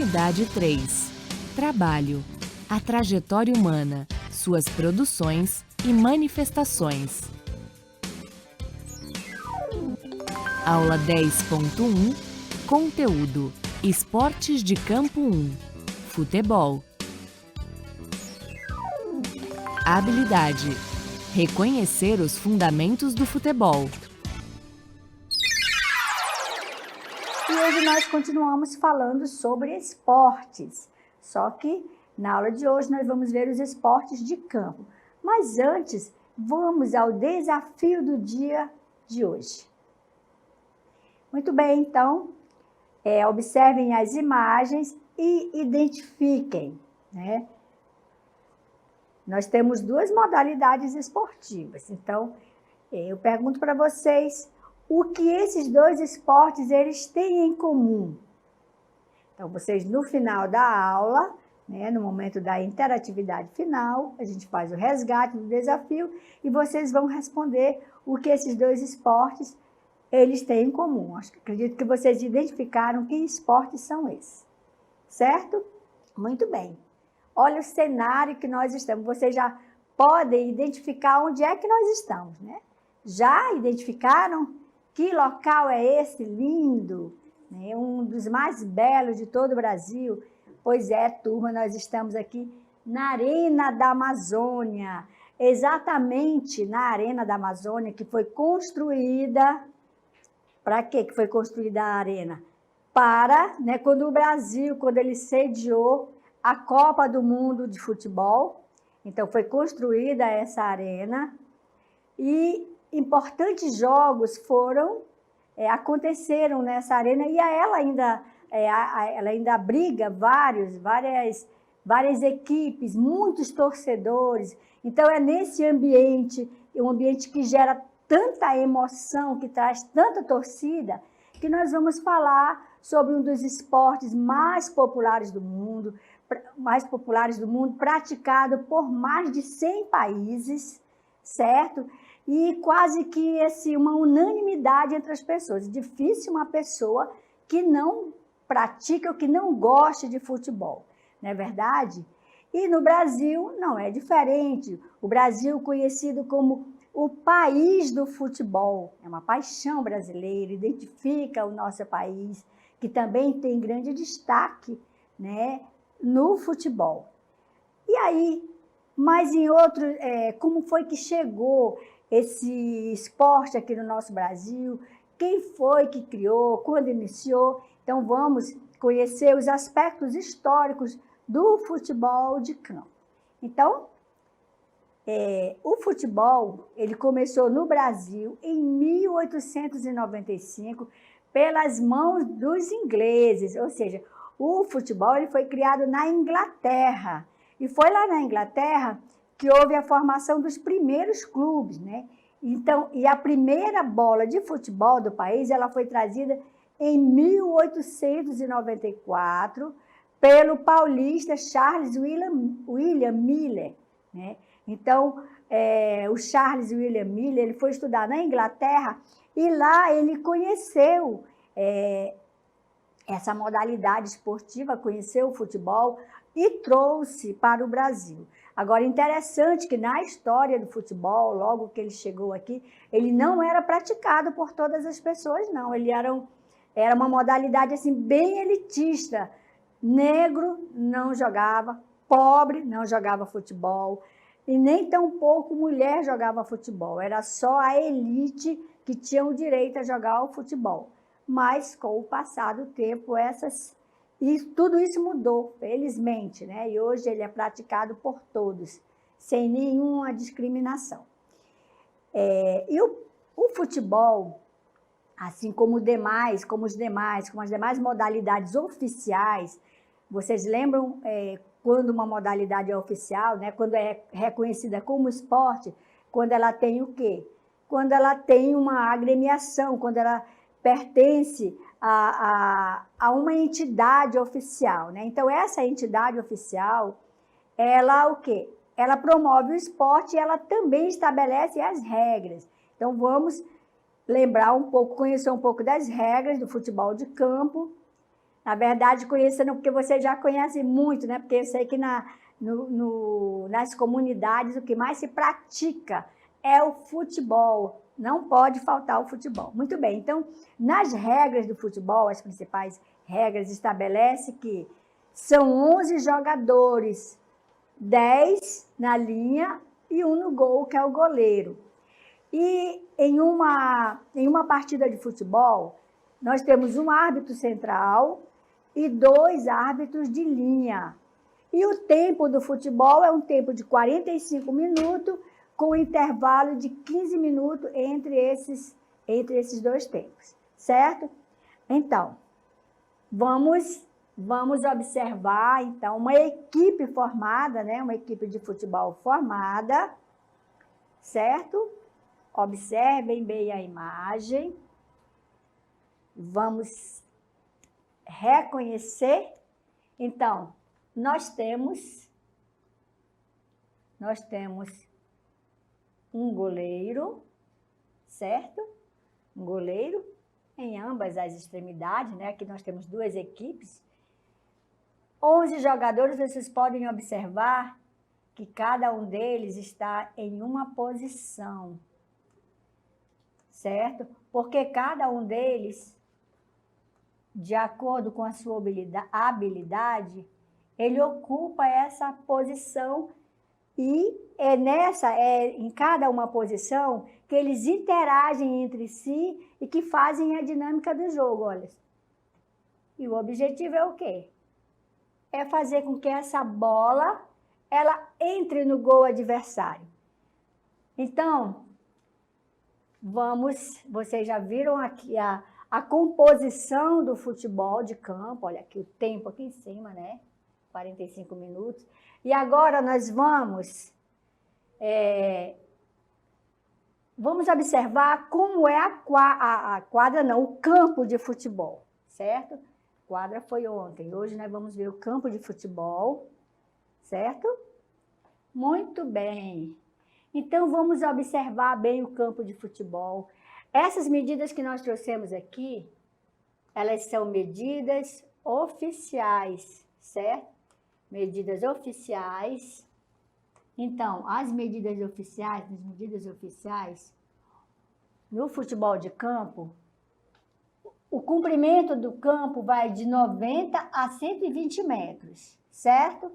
Unidade 3. Trabalho. A trajetória humana, suas produções e manifestações. Aula 10.1. Conteúdo. Esportes de campo 1. Futebol. Habilidade. Reconhecer os fundamentos do futebol. E hoje nós continuamos falando sobre esportes. Só que na aula de hoje nós vamos ver os esportes de campo. Mas antes, vamos ao desafio do dia de hoje. Muito bem, então, observem as imagens e identifiquem, né? Nós temos duas modalidades esportivas. Então, eu pergunto para vocês o que esses dois esportes eles têm em comum. Então, vocês no final da aula, né, no momento da interatividade final, a gente faz o resgate do desafio e vocês vão responder o que esses dois esportes eles têm em comum. Acredito que vocês identificaram que esportes são esses, certo? Muito bem. Olha o cenário que nós estamos. Vocês já podem identificar onde é que nós estamos, né? Já identificaram que local é esse lindo, né? Um dos mais belos de todo o Brasil? Pois é, turma, nós estamos aqui na Arena da Amazônia, exatamente na Arena da Amazônia, que foi construída. Para que foi construída a arena? Para, né, quando o Brasil, quando ele sediou a Copa do Mundo de Futebol, então foi construída essa arena e importantes jogos aconteceram nessa arena e ela ainda abriga várias equipes, muitos torcedores. Então é nesse ambiente, um ambiente que gera tanta emoção, que traz tanta torcida, que nós vamos falar sobre um dos esportes mais populares do mundo, praticado por mais de 100 países, certo? E quase que uma unanimidade entre as pessoas. Difícil uma pessoa que não pratica ou que não goste de futebol, não é verdade? E no Brasil não é diferente. O Brasil, conhecido como o país do futebol, é uma paixão brasileira, identifica o nosso país, que também tem grande destaque, né, no futebol. E aí, mas em outro, como foi que chegou esse esporte aqui no nosso Brasil? Quem foi que criou? Quando iniciou? Então vamos conhecer os aspectos históricos do futebol de campo. Então, o futebol, ele começou no Brasil em 1895 pelas mãos dos ingleses, ou seja, o futebol ele foi criado na Inglaterra. E foi lá na Inglaterra que houve a formação dos primeiros clubes, né? Então, e a primeira bola de futebol do país, ela foi trazida em 1894 pelo paulista Charles William Miller, né? Então, o Charles William Miller ele foi estudar na Inglaterra e lá ele conheceu essa modalidade esportiva, conheceu o futebol e trouxe para o Brasil. Agora, interessante que na história do futebol, logo que ele chegou aqui, ele não era praticado por todas as pessoas, não. Ele era uma modalidade assim, bem elitista. Negro não jogava, pobre não jogava futebol, e nem tampouco mulher jogava futebol. Era só a elite que tinha o direito a jogar o futebol. Mas, com o passar do tempo, tudo isso mudou, felizmente, né? E hoje ele é praticado por todos, sem nenhuma discriminação. E o futebol, assim como as demais modalidades oficiais, vocês lembram quando uma modalidade é oficial, né? Quando é reconhecida como esporte, quando ela tem o quê? Quando ela tem uma agremiação, quando ela pertence a uma entidade oficial, né? Então, essa entidade oficial, ela o quê? Ela promove o esporte e ela também estabelece as regras. Então, vamos lembrar um pouco, conhecer um pouco das regras do futebol de campo. Na verdade, conhecendo porque você já conhece muito, né? Porque eu sei que nas comunidades o que mais se pratica é o futebol. Não pode faltar o futebol. Muito bem, então, nas regras do futebol, as principais regras estabelece que são 11 jogadores, 10 na linha e um no gol, que é o goleiro. E em uma partida de futebol, nós temos um árbitro central e 2 árbitros de linha. E o tempo do futebol é um tempo de 45 minutos, com intervalo de 15 minutos entre esses 2 tempos, certo? Então, vamos observar, então, uma equipe formada, né? Uma equipe de futebol formada, certo? Observem bem a imagem. Vamos reconhecer. Então, nós temos um goleiro, certo? Um goleiro em ambas as extremidades, né? Aqui nós temos 2 equipes. 11 jogadores, vocês podem observar que cada um deles está em uma posição, certo? Porque cada um deles, de acordo com a sua habilidade, ele ocupa essa posição e é em cada uma posição que eles interagem entre si e que fazem a dinâmica do jogo, olha. E o objetivo é o quê? É fazer com que essa bola ela entre no gol adversário. Então, vocês já viram aqui a composição do futebol de campo, olha aqui o tempo aqui em cima, né? 45 minutos. E agora nós vamos observar como é a quadra, não, o campo de futebol, certo? A quadra foi ontem, hoje nós vamos ver o campo de futebol, certo? Muito bem. Então, vamos observar bem o campo de futebol. Essas medidas que nós trouxemos aqui, elas são medidas oficiais, certo? Medidas oficiais. Então, as medidas oficiais, no futebol de campo, o comprimento do campo vai de 90 a 120 metros, certo?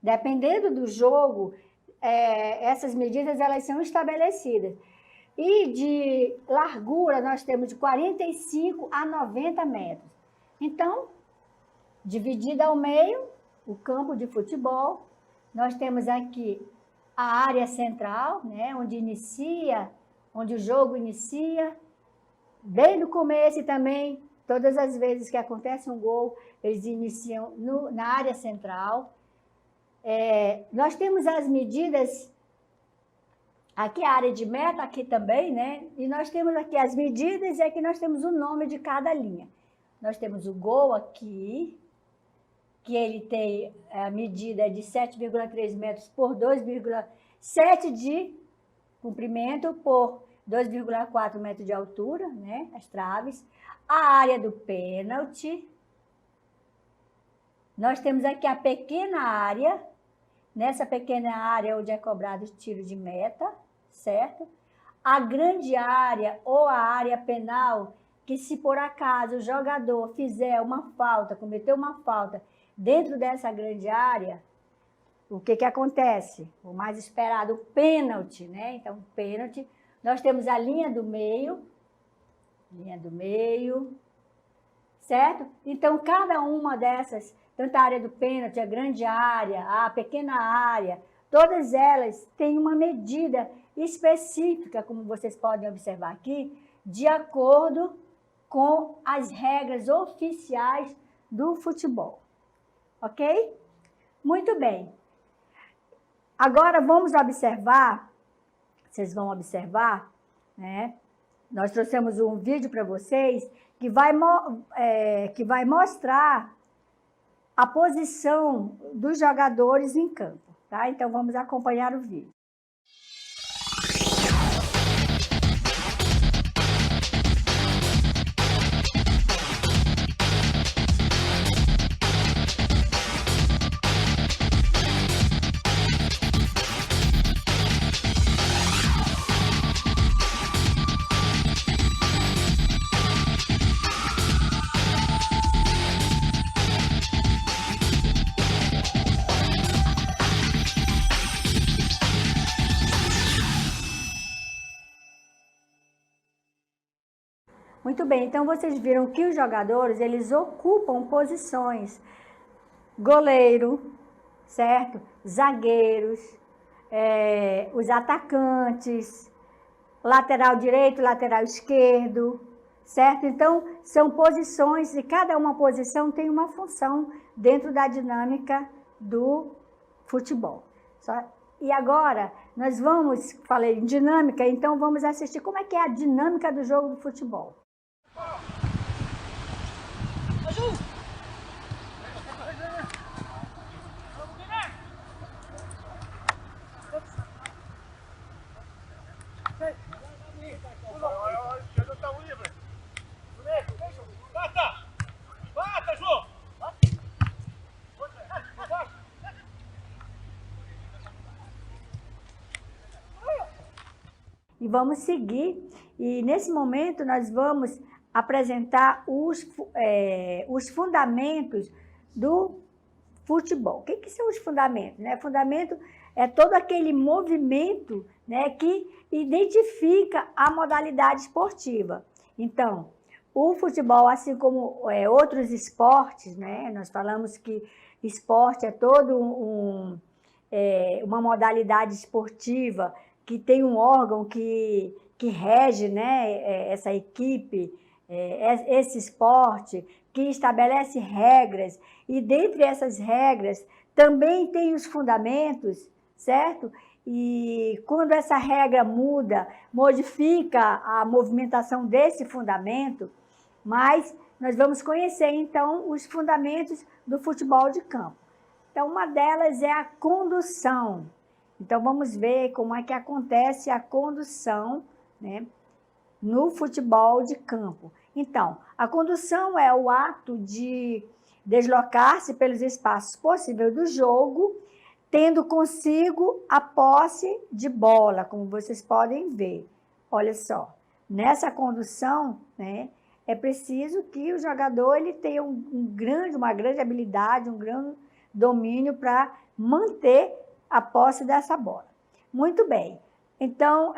Dependendo do jogo, essas medidas elas são estabelecidas. E de largura, nós temos de 45 a 90 metros. Então, dividido ao meio, o campo de futebol, nós temos aqui a área central, né, onde o jogo inicia, bem no começo e também, todas as vezes que acontece um gol, eles iniciam na área central. Nós temos as medidas, aqui a área de meta, aqui também, né? E nós temos aqui as medidas e aqui nós temos o nome de cada linha. Nós temos o gol aqui, que ele tem a medida de 7,3 metros por 2,7 de comprimento por 2,4 metros de altura, né? As traves. A área do pênalti. Nós temos aqui a pequena área. Nessa pequena área onde é cobrado o tiro de meta, certo? A grande área ou a área penal, que se por acaso o jogador fizer uma falta, cometer uma falta dentro dessa grande área, o que acontece? O mais esperado, o pênalti, né? Então, pênalti. Nós temos a linha do meio, certo? Então, cada uma dessas, tanto a área do pênalti, a grande área, a pequena área, todas elas têm uma medida específica, como vocês podem observar aqui, de acordo com as regras oficiais do futebol. Ok? Muito bem. Agora vamos observar, vocês vão observar, né? Nós trouxemos um vídeo para vocês que vai mostrar a posição dos jogadores em campo, tá? Então, vamos acompanhar o vídeo. Muito bem, então vocês viram que os jogadores, eles ocupam posições. Goleiro, certo? Zagueiros, os atacantes, lateral direito, lateral esquerdo, certo? Então, são posições e cada uma posição tem uma função dentro da dinâmica do futebol. E agora, nós vamos, falei em dinâmica, então vamos assistir como é que é a dinâmica do jogo do futebol. E vamos seguir, e nesse momento nós vamos apresentar os fundamentos do futebol. O que são os fundamentos? Né? Fundamento é todo aquele movimento, né, que identifica a modalidade esportiva. Então, o futebol, assim como outros esportes, né, nós falamos que esporte é todo uma modalidade esportiva que tem um órgão que rege, né, essa equipe, esse esporte, que estabelece regras, e dentre essas regras também tem os fundamentos, certo? E quando essa regra muda, modifica a movimentação desse fundamento, mas nós vamos conhecer então os fundamentos do futebol de campo. Então, uma delas é a condução. Então, vamos ver como é que acontece a condução, né, no futebol de campo. Então, a condução é o ato de deslocar-se pelos espaços possíveis do jogo, tendo consigo a posse de bola, como vocês podem ver. Olha só, nessa condução, né, é preciso que o jogador ele tenha uma grande habilidade, um grande domínio para manter a posse dessa bola. Muito bem. Então,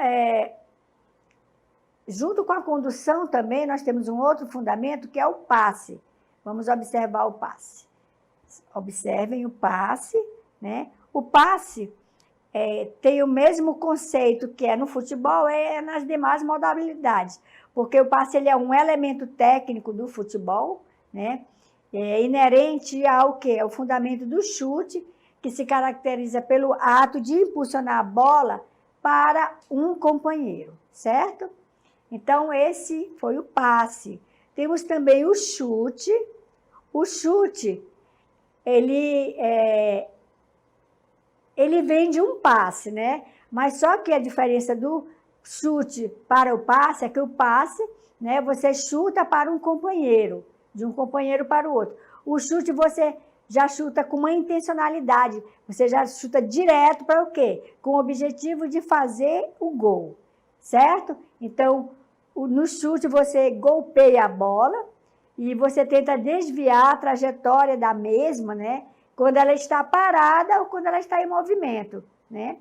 junto com a condução também, nós temos um outro fundamento que é o passe. Vamos observar o passe. Observem o passe, né? O passe tem o mesmo conceito que é no futebol, nas demais modalidades, porque o passe ele é um elemento técnico do futebol, né? É inerente ao quê? Ao fundamento do chute, que se caracteriza pelo ato de impulsionar a bola para um companheiro, certo? Então, esse foi o passe. Temos também o chute. O chute, ele vem de um passe, né? Mas só que a diferença do chute para o passe é que o passe, né, você chuta para um companheiro, de um companheiro para o outro. O chute você já chuta com uma intencionalidade, você já chuta direto para o quê? Com o objetivo de fazer o gol, certo? Então, no chute você golpeia a bola e você tenta desviar a trajetória da mesma, né? Quando ela está parada ou quando ela está em movimento, né?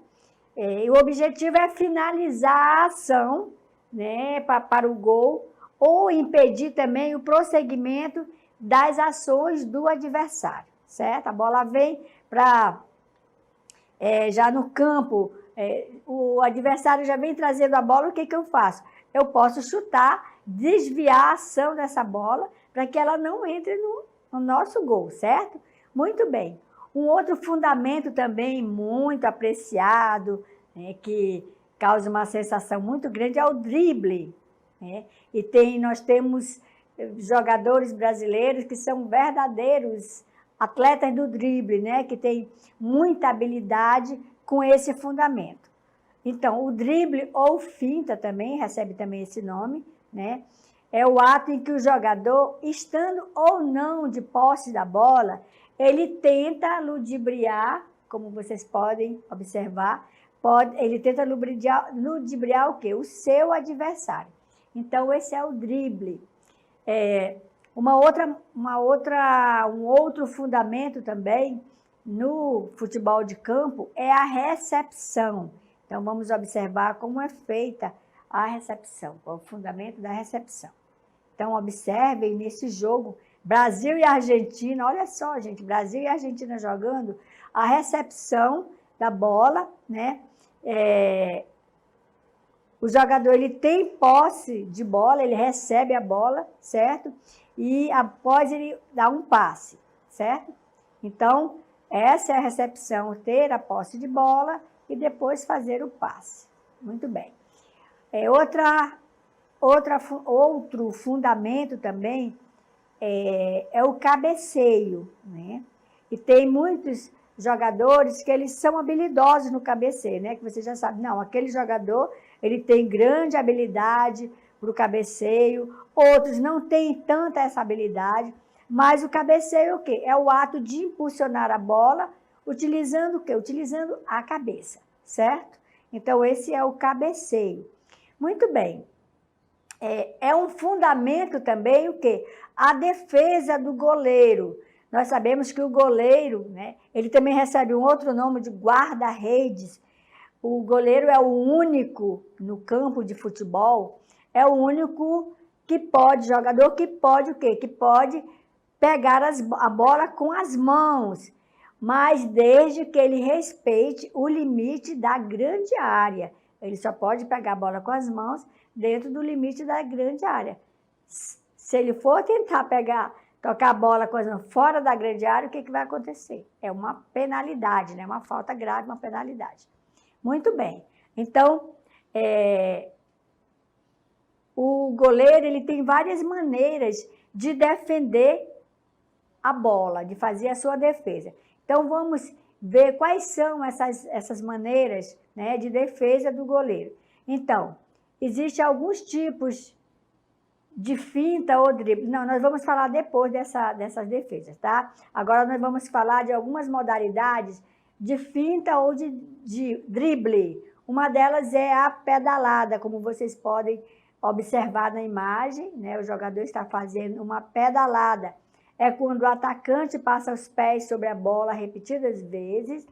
E o objetivo é finalizar a ação, né, para o gol, ou impedir também o prosseguimento das ações do adversário, certo? A bola vem para, já no campo, o adversário já vem trazendo a bola, o que eu faço? Eu posso chutar, desviar a ação dessa bola para que ela não entre no nosso gol, certo? Muito bem. Um outro fundamento também muito apreciado, né, que causa uma sensação muito grande, é o drible, né? E nós temos jogadores brasileiros que são verdadeiros atletas do drible, né, que têm muita habilidade com esse fundamento. Então, o drible ou finta também, recebe também esse nome, né? É o ato em que o jogador, estando ou não de posse da bola, ele tenta ludibriar, como vocês podem observar, ele tenta ludibriar o quê? O seu adversário. Então, esse é o drible. Um outro fundamento também no futebol de campo é a recepção. Então, vamos observar como é feita a recepção, qual é o fundamento da recepção. Então, observem nesse jogo, Brasil e Argentina, olha só, gente, Brasil e Argentina jogando, a recepção da bola, né? O jogador, ele tem posse de bola, ele recebe a bola, certo? E após ele dar um passe, certo? Então, essa é a recepção, ter a posse de bola e depois fazer o passe. Muito bem. Outro fundamento também é o cabeceio, né? E tem muitos jogadores que eles são habilidosos no cabeceio, né? Que você já sabe, não, aquele jogador, ele tem grande habilidade para o cabeceio, outros não têm tanta essa habilidade, mas o cabeceio é o quê? É o ato de impulsionar a bola, utilizando o quê? Utilizando a cabeça, certo? Então, esse é o cabeceio. Muito bem. É um fundamento também o quê? A defesa do goleiro. Nós sabemos que o goleiro, né, ele também recebe um outro nome de guarda-redes. O goleiro é o único no campo de futebol, é o único jogador que pode o quê? Que pode pegar a bola com as mãos, mas desde que ele respeite o limite da grande área. Ele só pode pegar a bola com as mãos dentro do limite da grande área. Se ele for tentar tocar a bola com as mãos fora da grande área, o que vai acontecer? É uma penalidade, né? Uma falta grave, uma penalidade. Muito bem. Então, o goleiro, ele tem várias maneiras de defender a bola, de fazer a sua defesa. Então, vamos ver quais são essas maneiras, né, de defesa do goleiro. Então, existem alguns tipos de finta ou drible. Não, nós vamos falar depois dessas defesas, tá? Agora nós vamos falar de algumas modalidades de finta ou de drible. Uma delas é a pedalada, como vocês podem observar na imagem, né? O jogador está fazendo uma pedalada. É quando o atacante passa os pés sobre a bola repetidas vezes,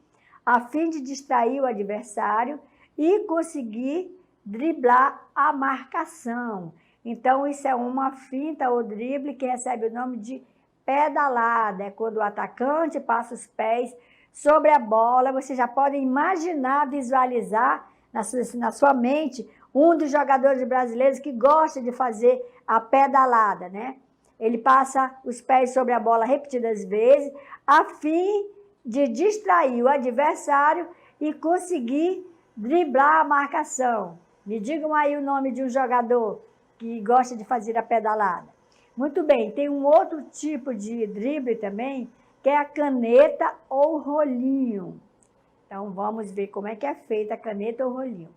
a fim de distrair o adversário e conseguir driblar a marcação. Então, isso é uma finta ou drible que recebe o nome de pedalada. É quando o atacante passa os pés sobre a bola. Você já pode imaginar, visualizar na sua mente um dos jogadores brasileiros que gosta de fazer a pedalada, né? Ele passa os pés sobre a bola repetidas vezes, a fim de distrair o adversário e conseguir driblar a marcação. Me digam aí o nome de um jogador que gosta de fazer a pedalada. Muito bem, tem um outro tipo de drible também, que é a caneta ou rolinho. Então, vamos ver como é que é feita a caneta ou rolinho.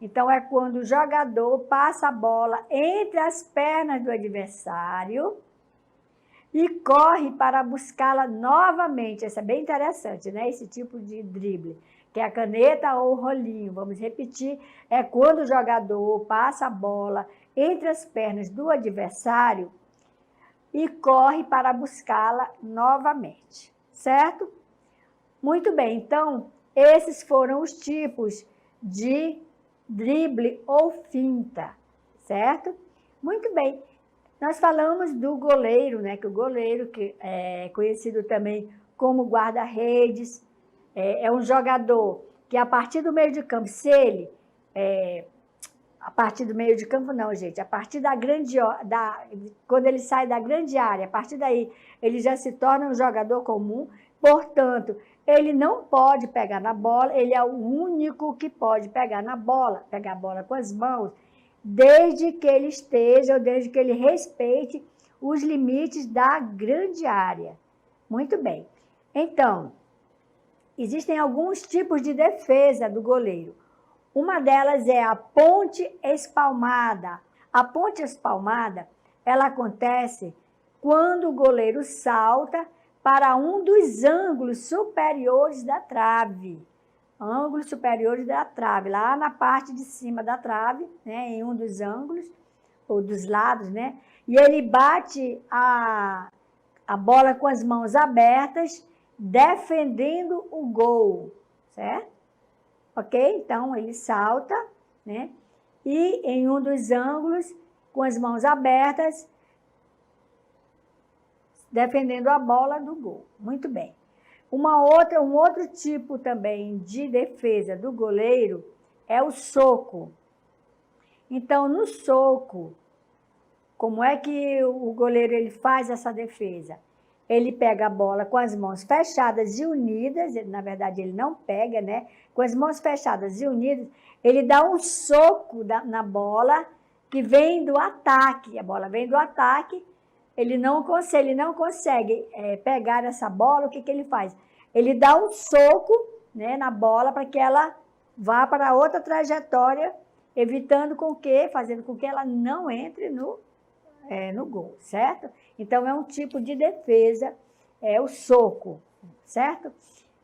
Então, é quando o jogador passa a bola entre as pernas do adversário e corre para buscá-la novamente. Isso é bem interessante, né? Esse tipo de drible, que é a caneta ou rolinho. Vamos repetir, é quando o jogador passa a bola entre as pernas do adversário e corre para buscá-la novamente, certo? Muito bem, então, esses foram os tipos de drible ou finta, certo? Muito bem. Nós falamos do goleiro, né? Que o goleiro, que é conhecido também como guarda-redes, é um jogador que a partir do meio de campo, a partir do meio de campo não, gente, a partir quando ele sai da grande área, a partir daí ele já se torna um jogador comum, portanto, ele não pode pegar na bola, ele é o único que pode pegar a bola com as mãos, desde que ele esteja, ou desde que ele respeite os limites da grande área. Muito bem. Então, existem alguns tipos de defesa do goleiro. Uma delas é a ponte espalmada. A ponte espalmada, ela acontece quando o goleiro salta para um dos ângulos superiores da trave. Ângulos superiores da trave, lá na parte de cima da trave, né, em um dos ângulos, ou dos lados, né? E ele bate a bola com as mãos abertas, defendendo o gol, certo? Ok? Então, ele salta, né? E em um dos ângulos, com as mãos abertas, defendendo a bola do gol. Muito bem. Um outro tipo também de defesa do goleiro é o soco. Então, no soco, como é que o goleiro ele faz essa defesa? Ele pega a bola com as mãos fechadas e unidas, na verdade ele não pega, né? Com as mãos fechadas e unidas, ele dá um soco na bola que vem do ataque. A bola vem do ataque, ele não consegue pegar essa bola, o que ele faz? Ele dá um soco, né, na bola para que ela vá para outra trajetória, fazendo com que ela não entre no gol, certo? Então, é um tipo de defesa, é o soco, certo?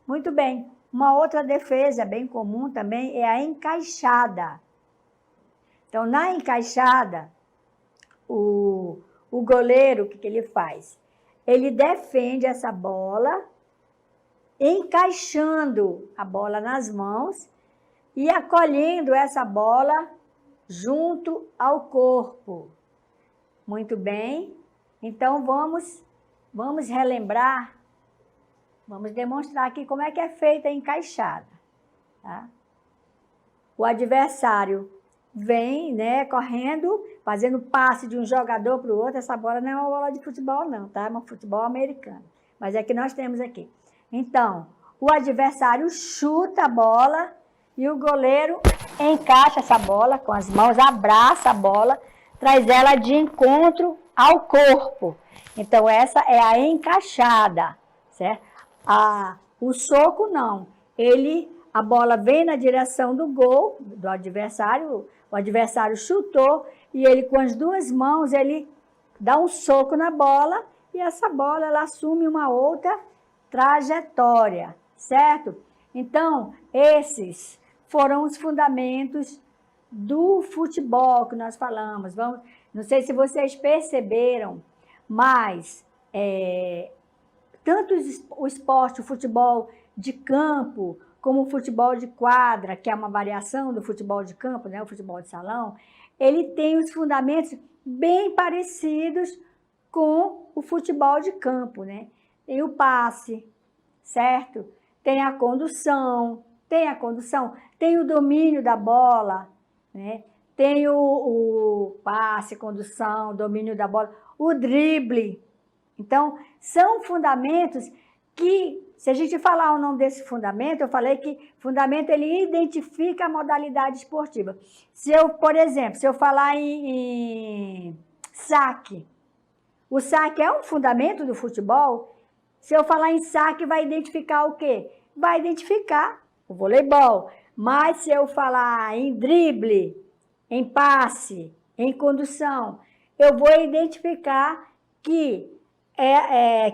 Muito bem. Uma outra defesa bem comum também é a encaixada. Então, na encaixada, o goleiro, o que ele faz? Ele defende essa bola, encaixando a bola nas mãos e acolhendo essa bola junto ao corpo. Muito bem. Então, vamos relembrar, vamos demonstrar aqui como é que é feita a encaixada. Tá? O adversário vem, né, correndo, fazendo passe de um jogador para o outro. Essa bola não é uma bola de futebol, não, tá? É um futebol americano. Mas é que nós temos aqui. Então, o adversário chuta a bola e o goleiro encaixa essa bola com as mãos, abraça a bola, traz ela de encontro ao corpo. Então, essa é a encaixada, certo? O soco, não. A bola vem na direção do gol do adversário, o adversário chutou e ele, com as duas mãos, ele dá um soco na bola e essa bola, ela assume uma outra trajetória, certo? Então, esses foram os fundamentos do futebol que nós falamos. Não sei se vocês perceberam, mas tanto o esporte, o futebol de campo, como o futebol de quadra, que é uma variação do futebol de campo, né, o futebol de salão, ele tem os fundamentos bem parecidos com o futebol de campo, né? Tem o passe, certo? Tem a condução, tem o domínio da bola, né? Tem o passe, condução, domínio da bola, o drible. Então, são fundamentos que, se a gente falar o nome desse fundamento, eu falei que fundamento ele identifica a modalidade esportiva. Por exemplo, se eu falar em saque, o saque é um fundamento do futebol. Se eu falar em saque, vai identificar o quê? Vai identificar o voleibol. Mas se eu falar em drible, em passe, em condução, eu vou identificar que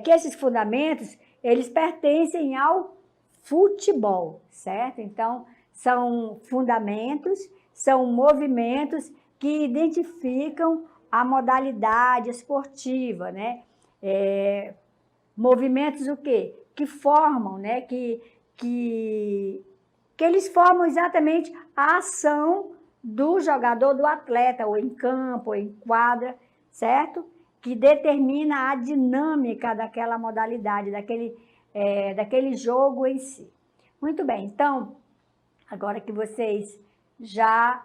esses fundamentos, eles pertencem ao futebol, certo? Então, são fundamentos, são movimentos que identificam a modalidade esportiva, né? Movimentos o quê? Que formam, né? Que eles formam exatamente a ação do jogador, do atleta, ou em campo, ou em quadra, certo? Que determina a dinâmica daquela modalidade, daquele jogo em si. Muito bem, então, agora que vocês já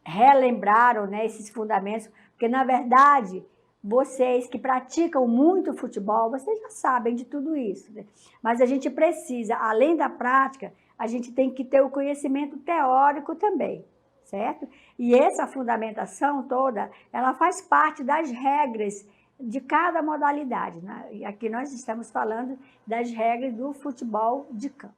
relembraram, né, esses fundamentos, porque, na verdade, vocês que praticam muito futebol, vocês já sabem de tudo isso, né? Mas a gente precisa, além da prática, a gente tem que ter o conhecimento teórico também, certo? E essa fundamentação toda, ela faz parte das regras de cada modalidade, né? E aqui nós estamos falando das regras do futebol de campo.